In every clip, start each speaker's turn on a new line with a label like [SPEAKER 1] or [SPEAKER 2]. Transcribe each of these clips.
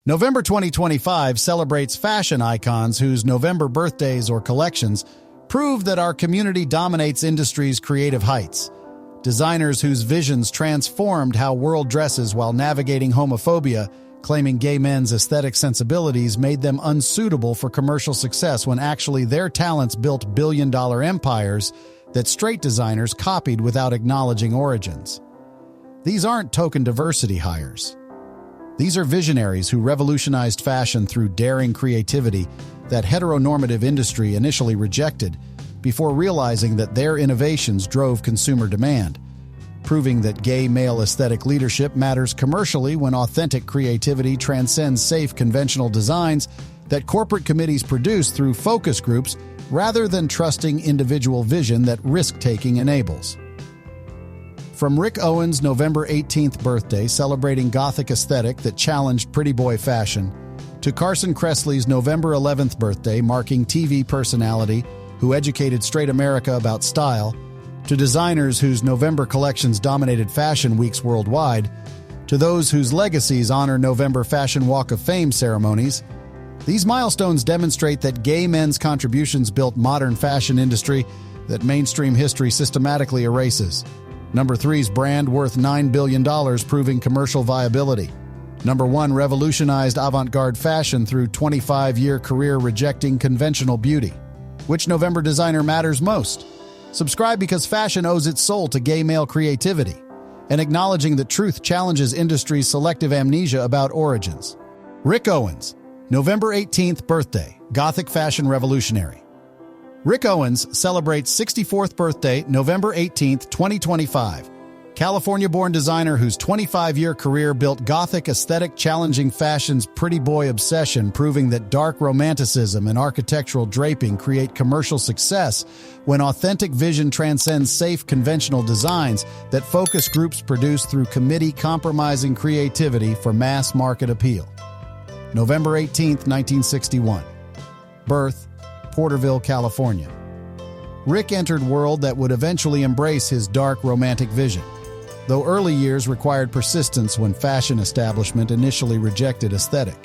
[SPEAKER 1] November 2025 celebrates fashion icons whose November birthdays or collections prove that our community dominates industry's creative heights. Designers whose visions transformed how world dresses while navigating homophobia, claiming gay men's aesthetic sensibilities made them unsuitable for commercial success when actually their talents built billion-dollar empires that straight designers copied without acknowledging origins. These aren't token diversity hires. These are visionaries who revolutionized fashion through daring creativity that heteronormative industry initially rejected before realizing that their innovations drove consumer demand, proving that gay male aesthetic leadership matters commercially when authentic creativity transcends safe conventional designs that corporate committees produce through focus groups rather than trusting individual vision that risk-taking enables. From Rick Owens' November 18th birthday celebrating Gothic aesthetic that challenged pretty boy fashion, to Carson Kressley's November 11th birthday marking TV personality who educated straight America about style, to designers whose November collections dominated fashion weeks worldwide, to those whose legacies honor November Fashion Walk of Fame ceremonies, these milestones demonstrate that gay men's contributions built modern fashion industry that mainstream history systematically erases. Number 3's brand worth $9 billion proving commercial viability. Number 1 revolutionized avant-garde fashion through 25-year career rejecting conventional beauty. Which November designer matters most? Subscribe because fashion owes its soul to gay male creativity and acknowledging that truth challenges industry's selective amnesia about origins. Rick Owens, November 18th birthday, Gothic fashion revolutionary. Rick Owens celebrates 64th birthday November 18th, 2025. California-born designer whose 25-year career built Gothic aesthetic challenging fashion's pretty boy obsession, proving that dark romanticism and architectural draping create commercial success when authentic vision transcends safe conventional designs that focus groups produce through committee compromising creativity for mass market appeal. November 18th, 1961. Birth, Porterville, California. Rick entered world that would eventually embrace his dark romantic vision, though early years required persistence when fashion establishment initially rejected aesthetic.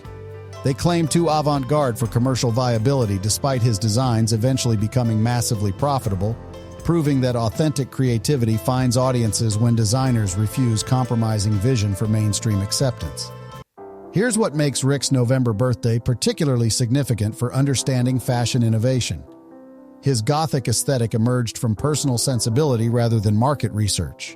[SPEAKER 1] They claimed too avant-garde for commercial viability despite his designs eventually becoming massively profitable, proving that authentic creativity finds audiences when designers refuse compromising vision for mainstream acceptance. Here's what makes Rick's November birthday particularly significant for understanding fashion innovation. His Gothic aesthetic emerged from personal sensibility rather than market research,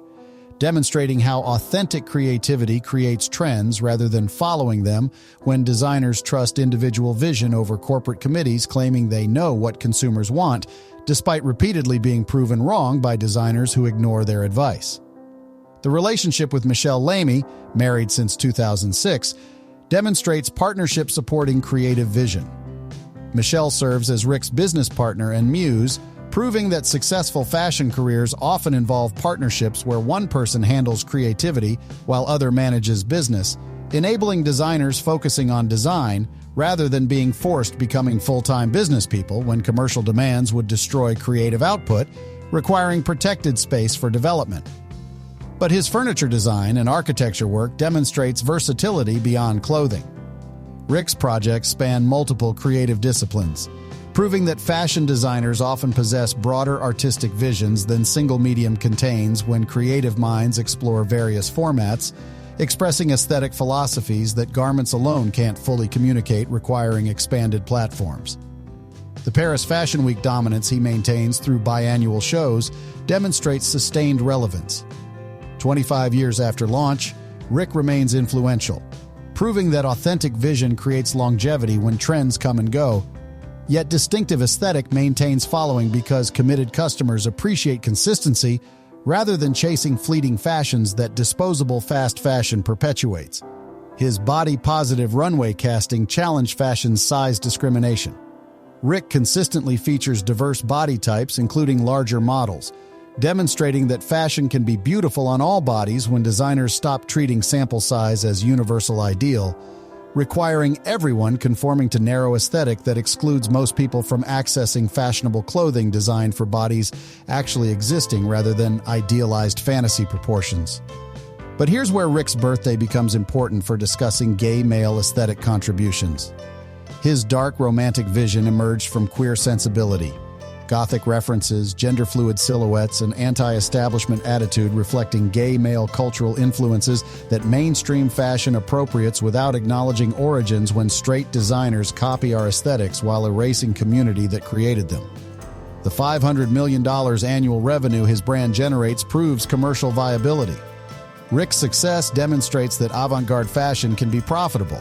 [SPEAKER 1] demonstrating how authentic creativity creates trends rather than following them when designers trust individual vision over corporate committees claiming they know what consumers want, despite repeatedly being proven wrong by designers who ignore their advice. The relationship with Michelle Lamy, married since 2006, demonstrates partnership supporting creative vision. Michelle serves as Rick's business partner and muse, proving that successful fashion careers often involve partnerships where one person handles creativity while other manages business, enabling designers focusing on design rather than being forced becoming full-time business people when commercial demands would destroy creative output, requiring protected space for development. But his furniture design and architecture work demonstrates versatility beyond clothing. Rick's projects span multiple creative disciplines, proving that fashion designers often possess broader artistic visions than single medium contains when creative minds explore various formats, expressing aesthetic philosophies that garments alone can't fully communicate, requiring expanded platforms. The Paris Fashion Week dominance he maintains through biannual shows demonstrates sustained relevance. 25 years after launch, Rick remains influential, proving that authentic vision creates longevity when trends come and go. Yet distinctive aesthetic maintains following because committed customers appreciate consistency rather than chasing fleeting fashions that disposable fast fashion perpetuates. His body-positive runway casting challenged fashion's size discrimination. Rick consistently features diverse body types, including larger models, demonstrating that fashion can be beautiful on all bodies when designers stop treating sample size as universal ideal, requiring everyone conforming to narrow aesthetic that excludes most people from accessing fashionable clothing designed for bodies actually existing rather than idealized fantasy proportions. But here's where Rick's birthday becomes important for discussing gay male aesthetic contributions. His dark romantic vision emerged from queer sensibility. Gothic references, gender-fluid silhouettes, and anti-establishment attitude reflecting gay male cultural influences that mainstream fashion appropriates without acknowledging origins when straight designers copy our aesthetics while erasing community that created them. The $500 million annual revenue his brand generates proves commercial viability. Rick's success demonstrates that avant-garde fashion can be profitable,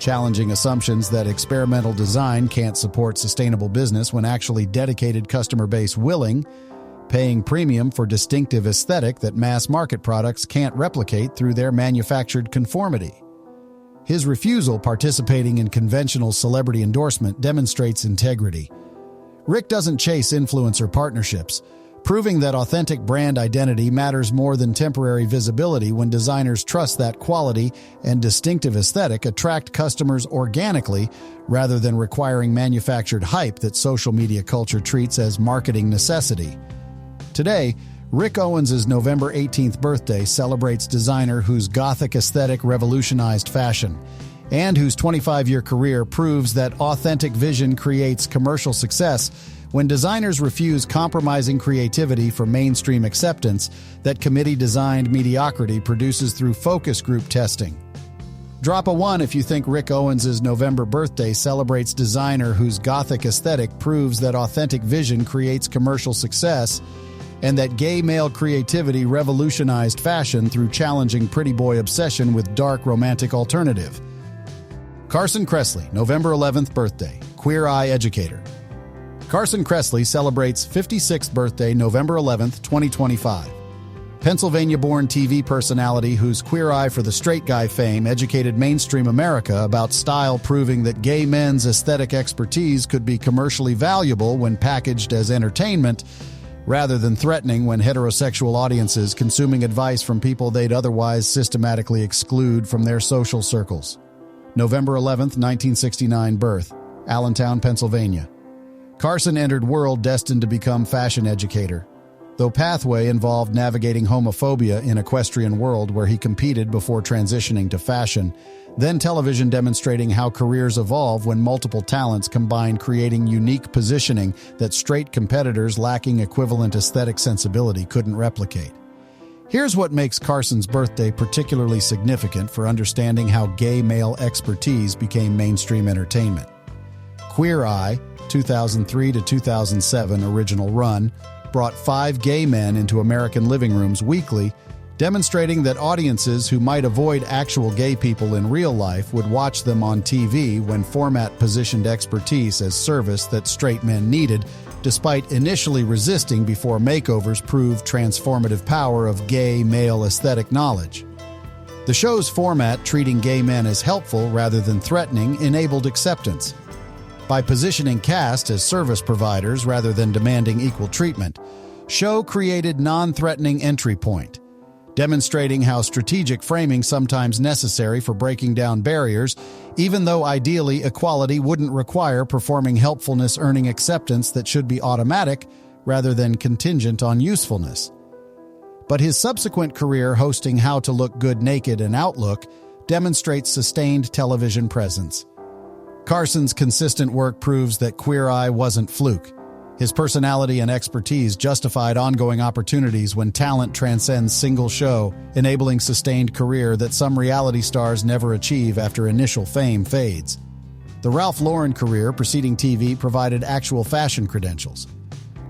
[SPEAKER 1] challenging assumptions that experimental design can't support sustainable business when actually dedicated customer base willing, paying premium for distinctive aesthetic that mass-market products can't replicate through their manufactured conformity. His refusal participating in conventional celebrity endorsement demonstrates integrity. Rick doesn't chase influencer partnerships, proving that authentic brand identity matters more than temporary visibility when designers trust that quality and distinctive aesthetic attract customers organically rather than requiring manufactured hype that social media culture treats as marketing necessity. Today, Rick Owens' November 18th birthday celebrates designer whose Gothic aesthetic revolutionized fashion and whose 25-year career proves that authentic vision creates commercial success when designers refuse compromising creativity for mainstream acceptance that committee-designed mediocrity produces through focus group testing. Drop a 1 if you think Rick Owens' November birthday celebrates designer whose Gothic aesthetic proves that authentic vision creates commercial success and that gay male creativity revolutionized fashion through challenging pretty boy obsession with dark romantic alternative. Carson Kressley, November 11th birthday, Queer Eye educator. Carson Kressley celebrates 56th birthday November 11th, 2025. Pennsylvania-born TV personality whose Queer Eye for the Straight Guy fame educated mainstream America about style, proving that gay men's aesthetic expertise could be commercially valuable when packaged as entertainment, rather than threatening when heterosexual audiences consuming advice from people they'd otherwise systematically exclude from their social circles. November 11th, 1969 birth, Allentown, Pennsylvania. Carson entered world destined to become fashion educator, though pathway involved navigating homophobia in equestrian world where he competed before transitioning to fashion, then television demonstrating how careers evolve when multiple talents combine creating unique positioning that straight competitors lacking equivalent aesthetic sensibility couldn't replicate. Here's what makes Carson's birthday particularly significant for understanding how gay male expertise became mainstream entertainment. Queer Eye, 2003 to 2007 original run, brought 5 gay men into American living rooms weekly, demonstrating that audiences who might avoid actual gay people in real life would watch them on TV when format positioned expertise as service that straight men needed, despite initially resisting before makeovers proved transformative power of gay male aesthetic knowledge. The show's format, treating gay men as helpful rather than threatening, enabled acceptance. By positioning cast as service providers rather than demanding equal treatment, show created non-threatening entry point, demonstrating how strategic framing sometimes necessary for breaking down barriers, even though ideally equality wouldn't require performing helpfulness earning acceptance that should be automatic rather than contingent on usefulness. But his subsequent career hosting How to Look Good Naked and Outlook demonstrates sustained television presence. Carson's consistent work proves that Queer Eye wasn't fluke. His personality and expertise justified ongoing opportunities when talent transcends single show, enabling sustained career that some reality stars never achieve after initial fame fades. The Ralph Lauren career preceding TV provided actual fashion credentials.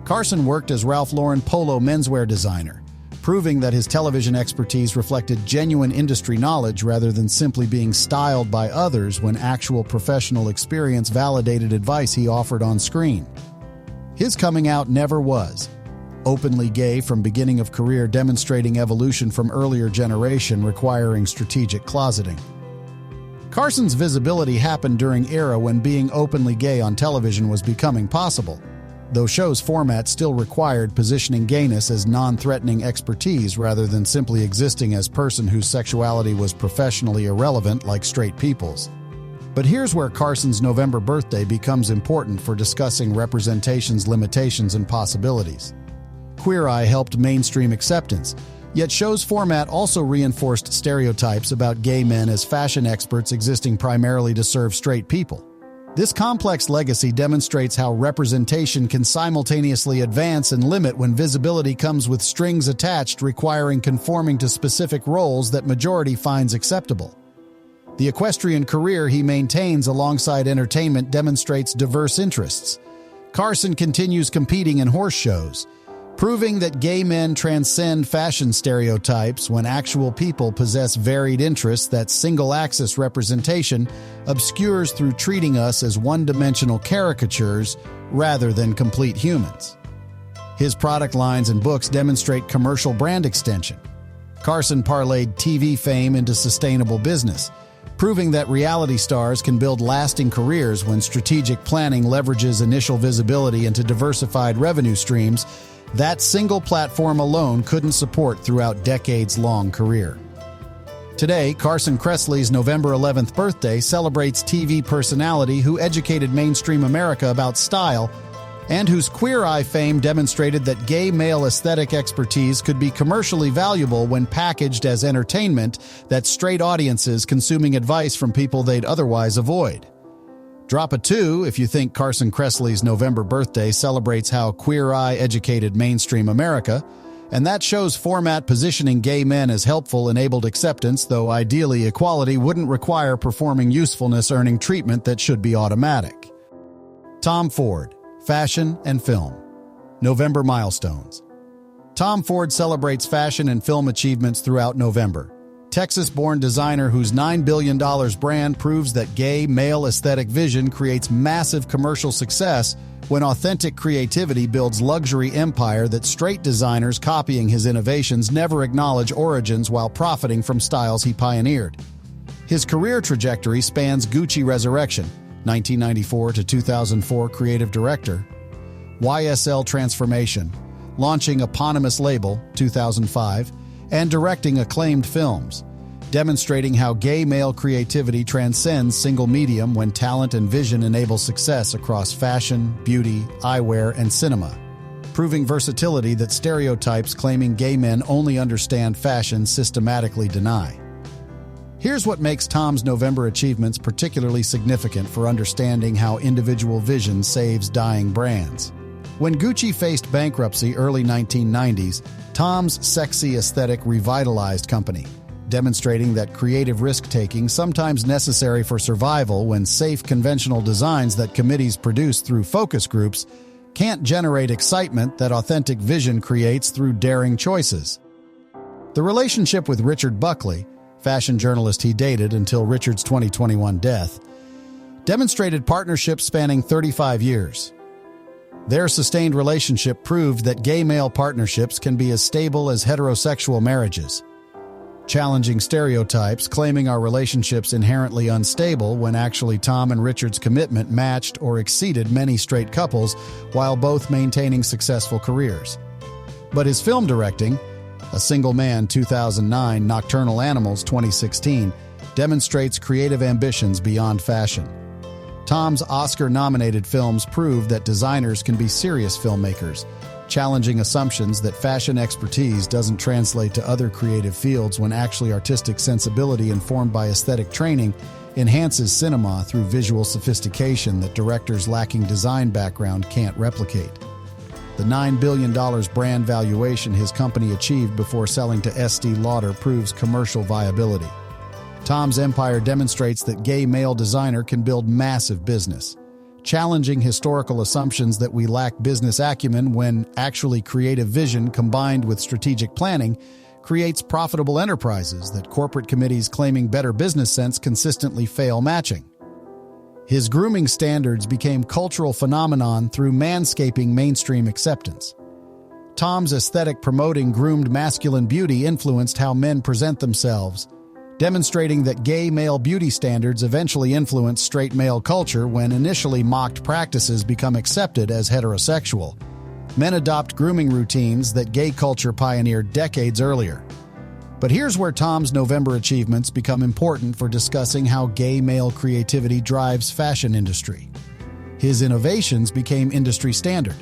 [SPEAKER 1] Carson worked as Ralph Lauren polo menswear designer, proving that his television expertise reflected genuine industry knowledge rather than simply being styled by others when actual professional experience validated advice he offered on screen. His coming out never was. Openly gay from beginning of career, demonstrating evolution from earlier generation requiring strategic closeting. Carson's visibility happened during era when being openly gay on television was becoming possible, though show's format still required positioning gayness as non-threatening expertise rather than simply existing as person whose sexuality was professionally irrelevant like straight people's. But here's where Carson's November birthday becomes important for discussing representation's limitations and possibilities. Queer Eye helped mainstream acceptance, Yet show's format also reinforced stereotypes about gay men as fashion experts existing primarily to serve straight people. This complex legacy demonstrates how representation can simultaneously advance and limit when visibility comes with strings attached requiring conforming to specific roles that majority finds acceptable. The equestrian career he maintains alongside entertainment demonstrates diverse interests. Carson continues competing in horse shows, proving that gay men transcend fashion stereotypes when actual people possess varied interests that single-axis representation obscures through treating us as one-dimensional caricatures rather than complete humans. His product lines and books demonstrate commercial brand extension. Carson parlayed TV fame into sustainable business, proving that reality stars can build lasting careers when strategic planning leverages initial visibility into diversified revenue streams that single platform alone couldn't support throughout decades-long career. Today, Carson Kressley's November 11th birthday celebrates TV personality who educated mainstream America about style and whose Queer Eye fame demonstrated that gay male aesthetic expertise could be commercially valuable when packaged as entertainment that straight audiences consuming advice from people they'd otherwise avoid. Drop a 2 if you think Carson Kressley's November birthday celebrates how Queer Eye educated mainstream America, and that show's format positioning gay men as helpful enabled acceptance, though ideally equality wouldn't require performing usefulness earning treatment that should be automatic. Tom Ford, Fashion and Film. November Milestones. Tom Ford celebrates fashion and film achievements throughout November. Texas-born designer whose $9 billion brand proves that gay male aesthetic vision creates massive commercial success when authentic creativity builds luxury empire that straight designers copying his innovations never acknowledge origins while profiting from styles he pioneered. His career trajectory spans Gucci Resurrection, 1994 to 2004 creative director, YSL Transformation, launching eponymous label, 2005, and directing acclaimed films, demonstrating how gay male creativity transcends single medium when talent and vision enable success across fashion, beauty, eyewear, and cinema, proving versatility that stereotypes claiming gay men only understand fashion systematically deny. Here's what makes Tom's November achievements particularly significant for understanding how individual vision saves dying brands. When Gucci faced bankruptcy early 1990s, Tom's sexy aesthetic revitalized company, demonstrating that creative risk-taking sometimes necessary for survival when safe conventional designs that committees produce through focus groups can't generate excitement that authentic vision creates through daring choices. The relationship with Richard Buckley, fashion journalist he dated until Richard's 2021 death, demonstrated partnerships spanning 35 years. Their sustained relationship proved that gay male partnerships can be as stable as heterosexual marriages, challenging stereotypes claiming our relationships inherently unstable when actually Tom and Richard's commitment matched or exceeded many straight couples while both maintaining successful careers. But his film directing, A Single Man 2009, Nocturnal Animals 2016, demonstrates creative ambitions beyond fashion. Tom's Oscar-nominated films prove that designers can be serious filmmakers, challenging assumptions that fashion expertise doesn't translate to other creative fields when actually artistic sensibility informed by aesthetic training enhances cinema through visual sophistication that directors lacking design background can't replicate. The $9 billion brand valuation his company achieved before selling to Estée Lauder proves commercial viability. Tom's empire demonstrates that gay male designer can build massive business, challenging historical assumptions that we lack business acumen when actually creative vision combined with strategic planning creates profitable enterprises that corporate committees claiming better business sense consistently fail matching. His grooming standards became cultural phenomenon through manscaping mainstream acceptance. Tom's aesthetic promoting groomed masculine beauty influenced how men present themselves, demonstrating that gay male beauty standards eventually influence straight male culture when initially mocked practices become accepted as heterosexual. Men adopt grooming routines that gay culture pioneered decades earlier. But here's where Tom's November achievements become important for discussing how gay male creativity drives fashion industry. His innovations became industry standard,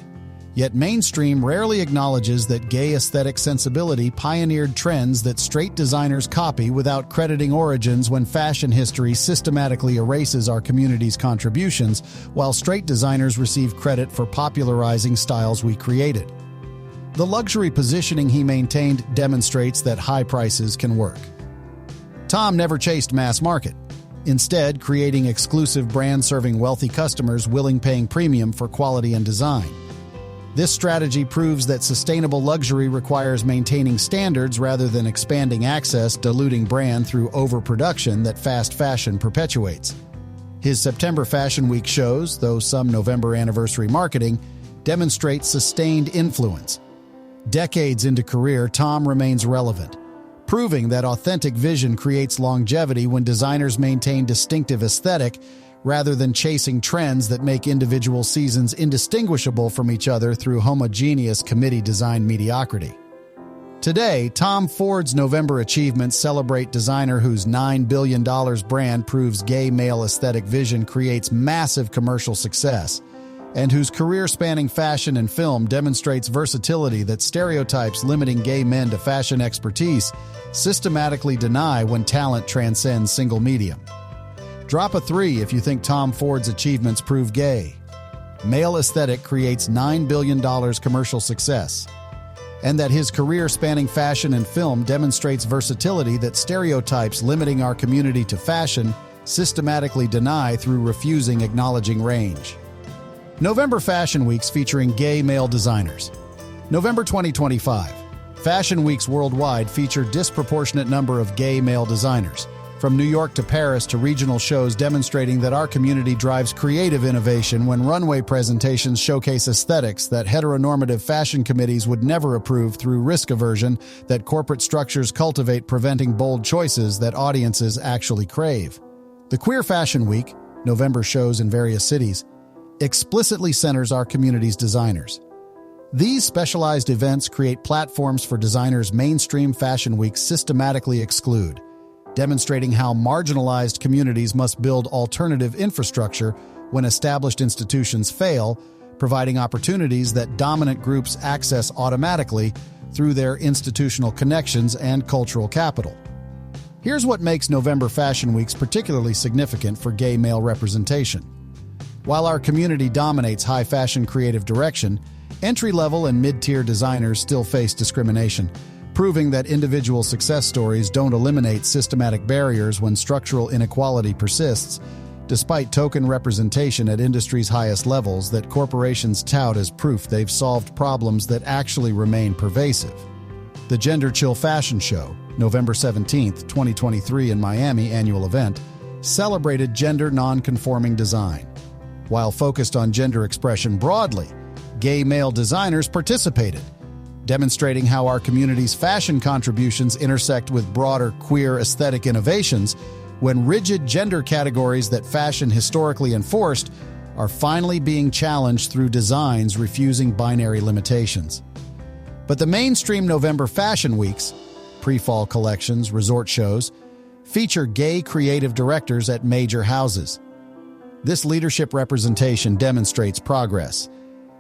[SPEAKER 1] Yet mainstream rarely acknowledges that gay aesthetic sensibility pioneered trends that straight designers copy without crediting origins when fashion history systematically erases our community's contributions, while straight designers receive credit for popularizing styles we created. The luxury positioning he maintained demonstrates that high prices can work. Tom never chased mass market, instead creating exclusive brands serving wealthy customers willing paying premium for quality and design. This strategy proves that sustainable luxury requires maintaining standards rather than expanding access, diluting brand through overproduction that fast fashion perpetuates. His September Fashion Week shows, though some November anniversary marketing, demonstrates sustained influence. Decades into career, Tom remains relevant, proving that authentic vision creates longevity when designers maintain distinctive aesthetic rather than chasing trends that make individual seasons indistinguishable from each other through homogeneous committee-designed mediocrity. Today, Tom Ford's November achievements celebrate designer whose $9 billion brand proves gay male aesthetic vision creates massive commercial success, and whose career-spanning fashion and film demonstrates versatility that stereotypes limiting gay men to fashion expertise systematically deny when talent transcends single medium. Drop a 3 if you think Tom Ford's achievements prove gay. Male aesthetic creates $9 billion commercial success, and that his career-spanning fashion and film demonstrates versatility that stereotypes limiting our community to fashion systematically deny through refusing acknowledging range. November Fashion Weeks featuring gay male designers. November 2025. Fashion Weeks worldwide feature disproportionate number of gay male designers, from New York to Paris to regional shows demonstrating that our community drives creative innovation when runway presentations showcase aesthetics that heteronormative fashion committees would never approve through risk aversion that corporate structures cultivate, preventing bold choices that audiences actually crave. The Queer Fashion Week, November shows in various cities, explicitly centers our community's designers. These specialized events create platforms for designers mainstream fashion weeks systematically exclude, demonstrating how marginalized communities must build alternative infrastructure when established institutions fail, providing opportunities that dominant groups access automatically through their institutional connections and cultural capital. Here's what makes November Fashion Weeks particularly significant for gay male representation. While our community dominates high fashion creative direction, entry-level and mid-tier designers still face discrimination, proving that individual success stories don't eliminate systematic barriers when structural inequality persists, despite token representation at industry's highest levels that corporations tout as proof they've solved problems that actually remain pervasive. The Gender Chill Fashion Show, November 17, 2023 in Miami annual event, celebrated gender non-conforming design. While focused on gender expression broadly, gay male designers participated, demonstrating how our community's fashion contributions intersect with broader queer aesthetic innovations when rigid gender categories that fashion historically enforced are finally being challenged through designs refusing binary limitations. But the mainstream November Fashion Weeks, pre-fall collections, resort shows, feature gay creative directors at major houses. This leadership representation demonstrates progress,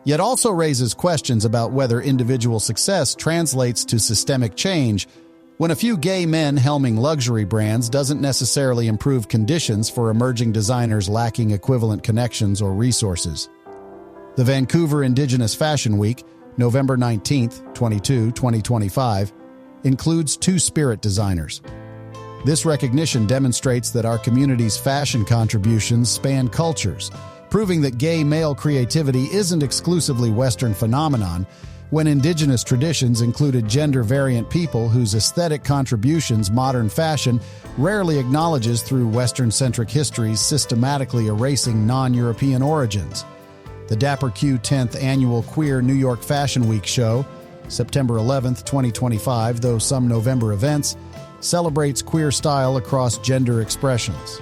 [SPEAKER 1] yet also raises questions about whether individual success translates to systemic change when a few gay men helming luxury brands doesn't necessarily improve conditions for emerging designers lacking equivalent connections or resources. The Vancouver Indigenous Fashion Week, November 19, 2025, includes two-spirit designers. This recognition demonstrates that our community's fashion contributions span cultures, proving that gay male creativity isn't exclusively Western phenomenon, when indigenous traditions included gender-variant people whose aesthetic contributions modern fashion rarely acknowledges through Western-centric histories systematically erasing non-European origins. The Dapper Q 10th Annual Queer New York Fashion Week show, September 11, 2025, though some November events, celebrates queer style across gender expressions.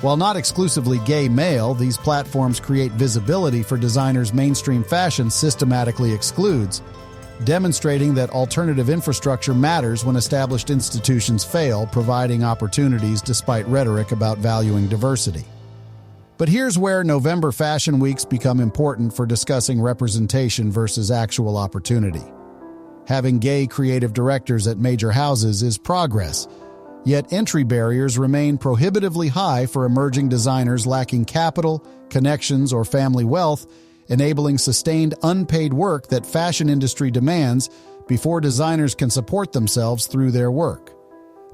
[SPEAKER 1] While not exclusively gay male, these platforms create visibility for designers mainstream fashion systematically excludes, demonstrating that alternative infrastructure matters when established institutions fail, providing opportunities despite rhetoric about valuing diversity. But here's where November Fashion Weeks become important for discussing representation versus actual opportunity. Having gay creative directors at major houses is progress, yet entry barriers remain prohibitively high for emerging designers lacking capital, connections, or family wealth, enabling sustained unpaid work that fashion industry demands before designers can support themselves through their work.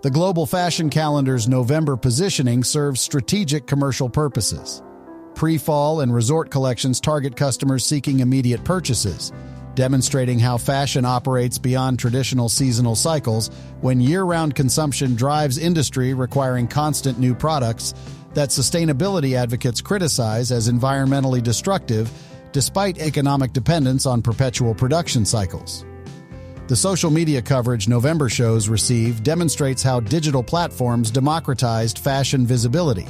[SPEAKER 1] The global fashion calendar's November positioning serves strategic commercial purposes. Pre-fall and resort collections target customers seeking immediate purchases, demonstrating how fashion operates beyond traditional seasonal cycles when year-round consumption drives industry requiring constant new products that sustainability advocates criticize as environmentally destructive despite economic dependence on perpetual production cycles. The social media coverage November shows receive demonstrates how digital platforms democratized fashion visibility.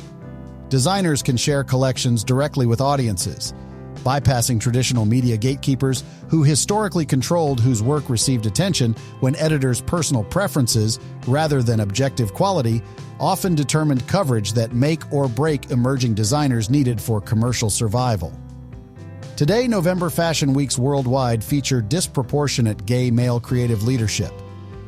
[SPEAKER 1] Designers can share collections directly with audiences, bypassing traditional media gatekeepers who historically controlled whose work received attention when editors' personal preferences, rather than objective quality, often determined coverage that make or break emerging designers needed for commercial survival. Today, November Fashion Weeks worldwide feature disproportionate gay male creative leadership.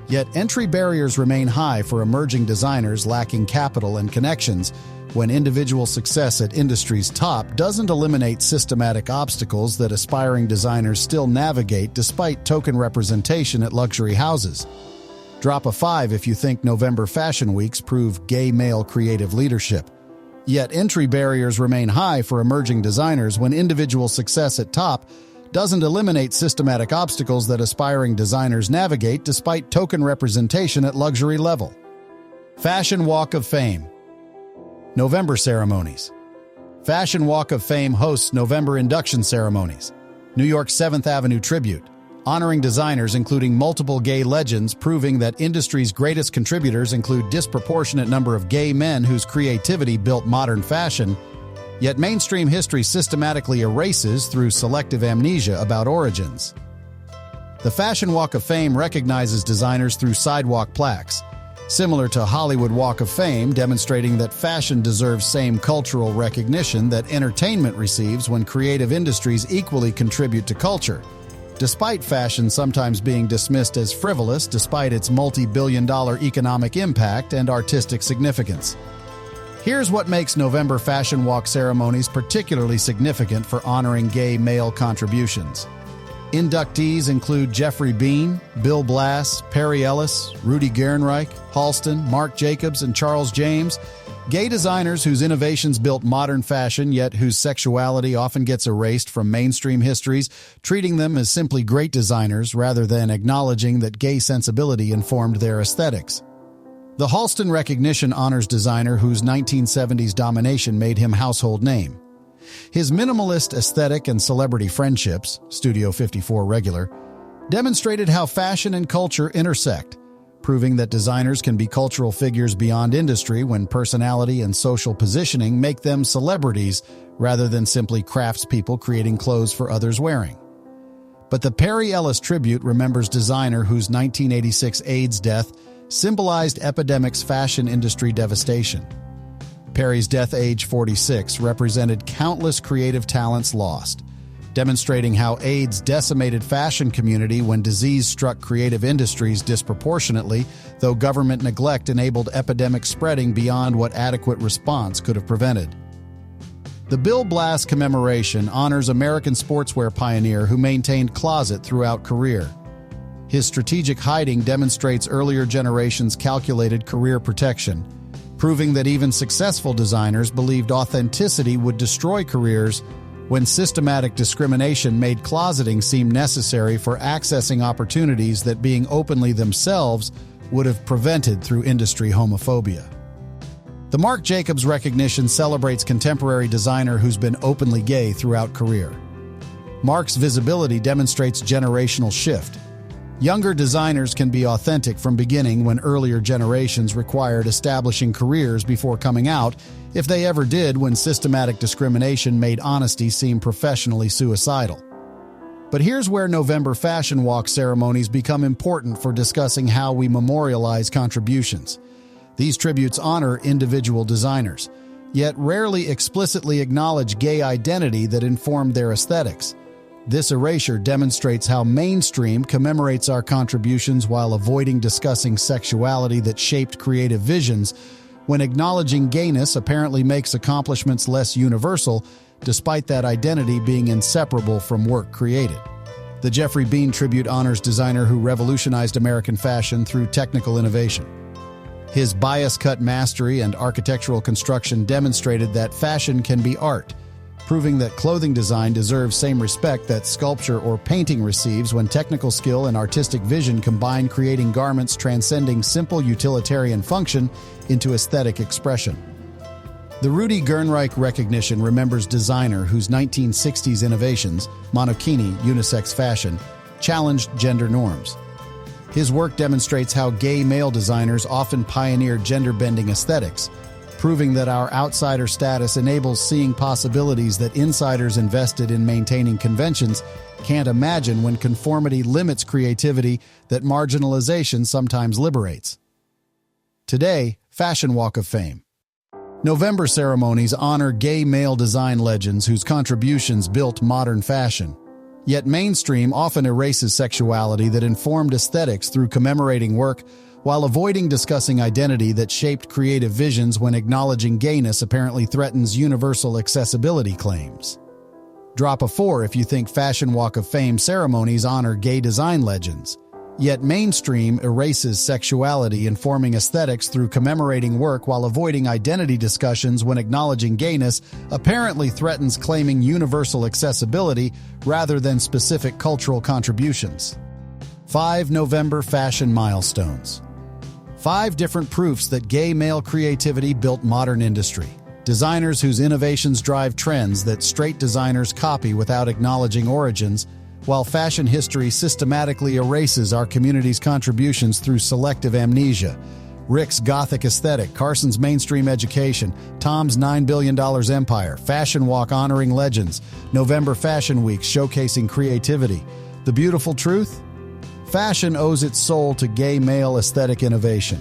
[SPEAKER 1] Yet entry barriers remain high for emerging designers lacking capital and connections when individual success at industry's top doesn't eliminate systematic obstacles that aspiring designers still navigate despite token representation at luxury houses. Drop a 5 if you think November Fashion Weeks prove gay male creative leadership. Yet entry barriers remain high for emerging designers when individual success at top doesn't eliminate systematic obstacles that aspiring designers navigate despite token representation at luxury level. Fashion Walk of Fame. November ceremonies. Fashion Walk of Fame hosts November induction ceremonies. New York's 7th Avenue Tribute, honoring designers including multiple gay legends, proving that industry's greatest contributors include disproportionate number of gay men whose creativity built modern fashion, yet mainstream history systematically erases through selective amnesia about origins. The Fashion Walk of Fame recognizes designers through sidewalk plaques, similar to Hollywood Walk of Fame, demonstrating that fashion deserves same cultural recognition that entertainment receives when creative industries equally contribute to culture, despite fashion sometimes being dismissed as frivolous despite its multi-billion-dollar economic impact and artistic significance. Here's what makes November Fashion Walk ceremonies particularly significant for honoring gay male contributions. Inductees include Jeffrey Bean, Bill Blass, Perry Ellis, Rudy Gernreich, Halston, Marc Jacobs, and Charles James, gay designers whose innovations built modern fashion yet whose sexuality often gets erased from mainstream histories, treating them as simply great designers rather than acknowledging that gay sensibility informed their aesthetics. The Halston recognition honors designer whose 1970s domination made him household name. His minimalist aesthetic and celebrity friendships, Studio 54 regular, demonstrated how fashion and culture intersect, proving that designers can be cultural figures beyond industry when personality and social positioning make them celebrities rather than simply craftspeople creating clothes for others wearing. But the Perry Ellis tribute remembers designer whose 1986 AIDS death symbolized epidemic's fashion industry devastation. Perry's death, age 46, represented countless creative talents lost, demonstrating how AIDS decimated fashion community when disease struck creative industries disproportionately, though government neglect enabled epidemic spreading beyond what adequate response could have prevented. The Bill Blass commemoration honors American sportswear pioneer who maintained closet throughout career. His strategic hiding demonstrates earlier generations' calculated career protection, proving that even successful designers believed authenticity would destroy careers when systematic discrimination made closeting seem necessary for accessing opportunities that being openly themselves would have prevented through industry homophobia. The Marc Jacobs recognition celebrates contemporary designer who's been openly gay throughout career. Marc's visibility demonstrates generational shift. Younger designers can be authentic from beginning when earlier generations required establishing careers before coming out, if they ever did when systematic discrimination made honesty seem professionally suicidal. But here's where November Fashion Walk ceremonies become important for discussing how we memorialize contributions. These tributes honor individual designers, yet rarely explicitly acknowledge gay identity that informed their aesthetics. This erasure demonstrates how mainstream commemorates our contributions while avoiding discussing sexuality that shaped creative visions, when acknowledging gayness apparently makes accomplishments less universal, despite that identity being inseparable from work created. The Jeffrey Bean tribute honors designer who revolutionized American fashion through technical innovation. His bias-cut mastery and architectural construction demonstrated that fashion can be art, proving that clothing design deserves same respect that sculpture or painting receives when technical skill and artistic vision combine, creating garments transcending simple utilitarian function into aesthetic expression. The Rudy Gernreich recognition remembers designer whose 1960s innovations, monokini unisex fashion, challenged gender norms. His work demonstrates how gay male designers often pioneered gender-bending aesthetics, proving that our outsider status enables seeing possibilities that insiders invested in maintaining conventions can't imagine, when conformity limits creativity that marginalization sometimes liberates. Today, Fashion Walk of Fame. November ceremonies honor gay male design legends whose contributions built modern fashion. Yet mainstream often erases sexuality that informed aesthetics through commemorating work, while avoiding discussing identity that shaped creative visions, when acknowledging gayness apparently threatens universal accessibility claims. Drop a 4 if you think Fashion Walk of Fame ceremonies honor gay design legends. Yet mainstream erases sexuality informing aesthetics through commemorating work, while avoiding identity discussions when acknowledging gayness apparently threatens claiming universal accessibility rather than specific cultural contributions. 5 November fashion milestones. 5 different proofs that gay male creativity built modern industry. Designers whose innovations drive trends that straight designers copy without acknowledging origins, while fashion history systematically erases our community's contributions through selective amnesia. Rick's Gothic aesthetic, Carson's mainstream education, Tom's $9 billion empire, Fashion Walk honoring legends, November Fashion Week showcasing creativity. The beautiful truth? Fashion owes its soul to gay male aesthetic innovation.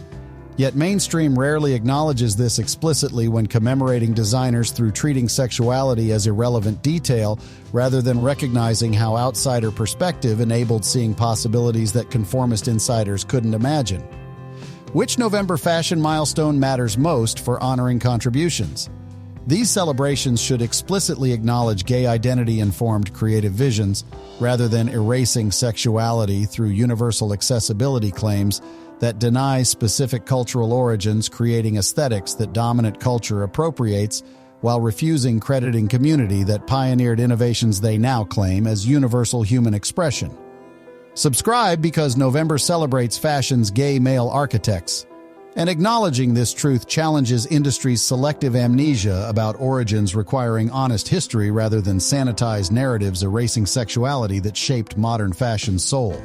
[SPEAKER 1] Yet mainstream rarely acknowledges this explicitly when commemorating designers through treating sexuality as irrelevant detail rather than recognizing how outsider perspective enabled seeing possibilities that conformist insiders couldn't imagine. Which November fashion milestone matters most for honoring contributions? These celebrations should explicitly acknowledge gay identity-informed creative visions rather than erasing sexuality through universal accessibility claims that deny specific cultural origins, creating aesthetics that dominant culture appropriates while refusing crediting community that pioneered innovations they now claim as universal human expression. Subscribe because November celebrates fashion's gay male architects, and acknowledging this truth challenges industry's selective amnesia about origins, requiring honest history rather than sanitized narratives erasing sexuality that shaped modern fashion's soul.